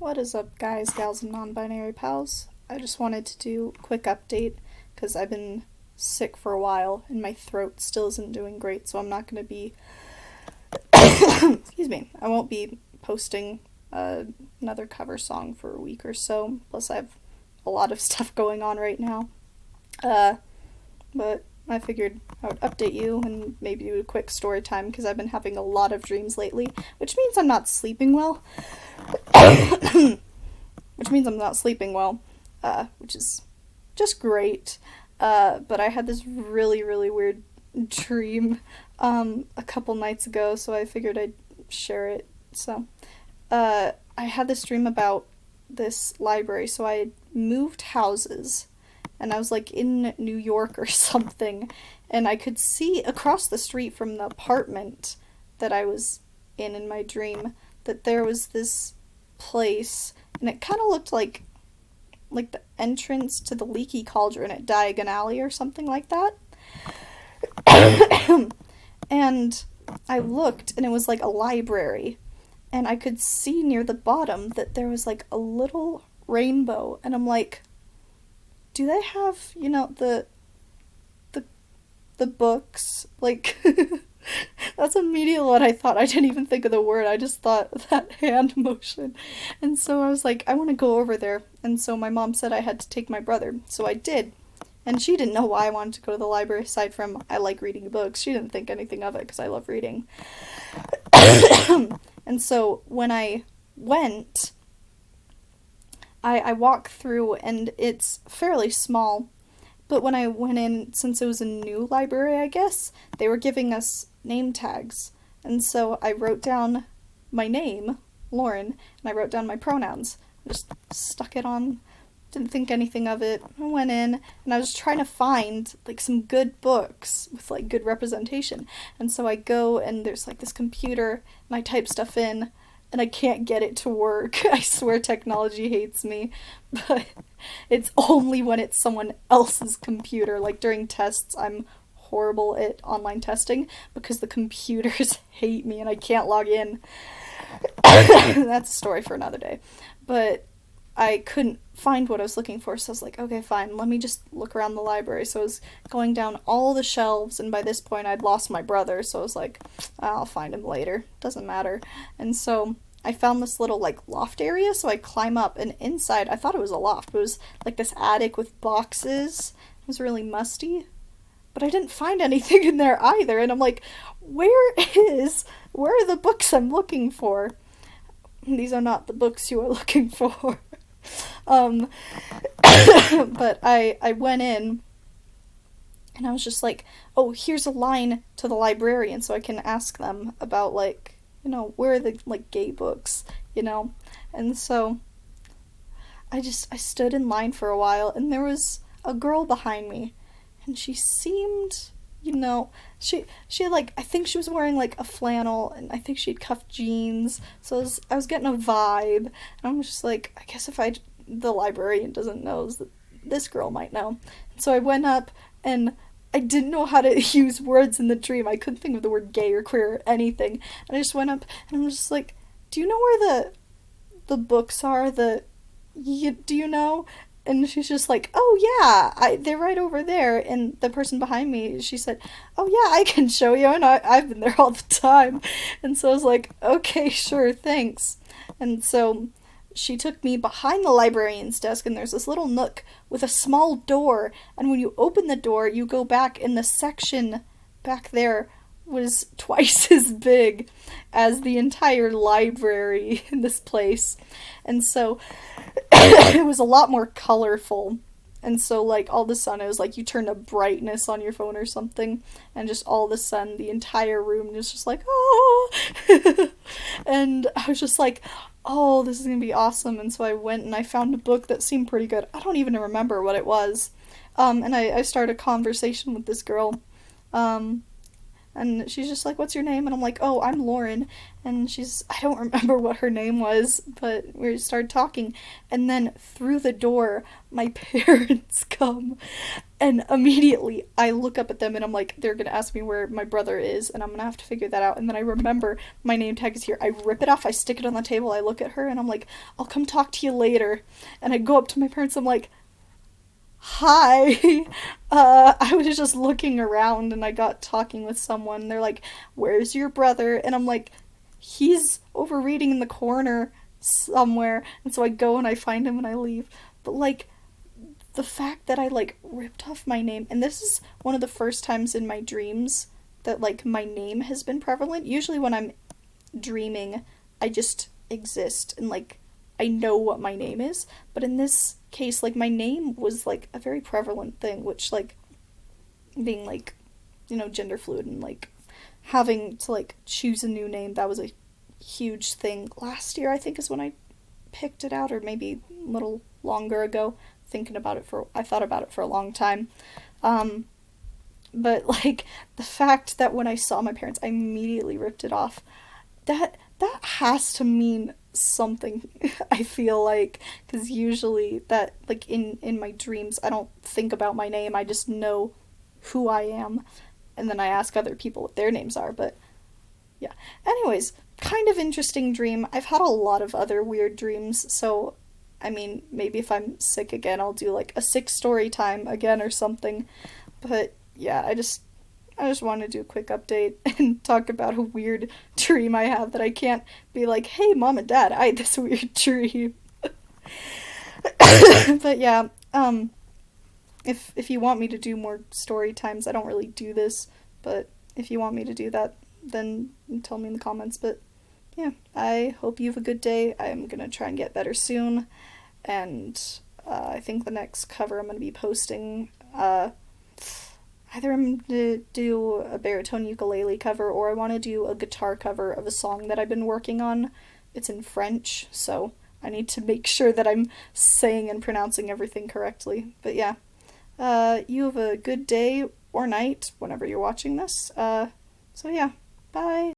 What is up, guys, gals, and non binary pals? I just wanted to do a quick update because I've been sick for a while and my throat still isn't doing great, so I'm not going to be. Excuse me. I won't be posting another cover song for a week or so. Plus, I have a lot of stuff going on right now. But I figured I would update you and maybe do a quick story time because I've been having a lot of dreams lately, which means I'm not sleeping well. Which is just great. But I had this really, really weird dream a couple nights ago, so I figured I'd share it. So, I had this dream about this library. So I had moved houses, and I was like in New York or something, and I could see across the street from the apartment that I was in my dream that there was this place, and it kind of looked like the entrance to the Leaky Cauldron at Diagon Alley or something like that. And I looked, and it was like a library, and I could see near the bottom that there was like a little rainbow, and I'm like, do they have, the books? Like, that's immediately what I thought. I didn't even think of the word. I just thought that hand motion. And so I was like, I want to go over there. And so my mom said I had to take my brother. So I did. And she didn't know why I wanted to go to the library aside from I like reading books. She didn't think anything of it because I love reading. And so when I went, I walked through, and it's fairly small. But when I went in, since it was a new library, I guess, they were giving us name tags. And so I wrote down my name, Lauren, and I wrote down my pronouns. I just stuck it on, didn't think anything of it. I went in, and I was trying to find, like, some good books with, like, good representation. And so I go, and there's, like, this computer, and I type stuff in, and I can't get it to work. I swear technology hates me, but it's only when it's someone else's computer. Like during tests, I'm horrible at online testing because the computers hate me and I can't log in. That's a story for another day. But I couldn't find what I was looking for, so I was like, okay, fine, let me just look around the library. So I was going down all the shelves, and by this point I'd lost my brother, so I was like, I'll find him later, doesn't matter. And so I found this little, like, loft area, so I climb up, and inside, I thought it was a loft, but it was like this attic with boxes. It was really musty, but I didn't find anything in there either, and I'm like, where are the books I'm looking for? These are not the books you are looking for. But I went in, and I was just like, oh, here's a line to the librarian so I can ask them about, like, where are the, like, gay books, And so I stood in line for a while, and there was a girl behind me, and she seemed, she had, like, I think she was wearing, like, a flannel, and I think she had cuffed jeans, so I was getting a vibe, and I'm just like, I guess if the librarian doesn't know, this girl might know. And so I went up, and I didn't know how to use words in the dream. I couldn't think of the word gay or queer or anything. And I just went up, and I'm just like, do you know where the books are? Do you know? And she's just like, oh yeah, they're right over there. And the person behind me, she said, oh yeah, I can show you. And I've been there all the time. And so I was like, okay, sure, thanks. And so she took me behind the librarian's desk, and there's this little nook with a small door, and when you open the door, you go back, and the section back there was twice as big as the entire library in this place. And so it was a lot more colorful. And so, like, all of a sudden, it was like you turned a brightness on your phone or something, and just all of a sudden, the entire room was just like, oh! And I was just like, oh, this is gonna be awesome. And so I went and I found a book that seemed pretty good. I don't even remember what it was. And I started a conversation with this girl. And she's just like, "What's your name?" And I'm like, "Oh, I'm Lauren." And I don't remember what her name was, but we started talking. And then through the door, my parents come. And immediately I look up at them and I'm like, they're gonna ask me where my brother is, and I'm gonna have to figure that out. And then I remember my name tag is here. I rip it off, I stick it on the table, I look at her, and I'm like, "I'll come talk to you later." And I go up to my parents, I'm like, "Hi." I was just looking around and I got talking with someone. They're like, "Where's your brother?" And I'm like, "He's over reading in the corner somewhere." And so I go and I find him and I leave. But like, the fact that I like ripped off my name, and this is one of the first times in my dreams that like my name has been prevalent. Usually when I'm dreaming, I just exist and like I know what my name is, but in this case like my name was like a very prevalent thing, which like being like, gender fluid and like having to like choose a new name, that was a huge thing. Last year I think is when I picked it out, or maybe a little longer ago. I thought about it for a long time. Um, but like the fact that when I saw my parents, I immediately ripped it off. That has to mean something. I feel like, because usually that like in my dreams, I don't think about my name. I just know who I am, and then I ask other people what their names are. But yeah. Anyways, kind of interesting dream. I've had a lot of other weird dreams, so I mean, maybe if I'm sick again, I'll do like a sick story time again or something. But yeah, I just want to do a quick update and talk about a weird dream I have that I can't be like, "Hey, mom and dad, I had this weird dream." But yeah, if you want me to do more story times, I don't really do this, but if you want me to do that, then tell me in the comments. But yeah, I hope you have a good day. I'm gonna try and get better soon, and I think the next cover I'm gonna be posting, either I'm gonna do a baritone ukulele cover, or I want to do a guitar cover of a song that I've been working on. It's in French, so I need to make sure that I'm saying and pronouncing everything correctly. But yeah, you have a good day or night whenever you're watching this. So yeah, bye.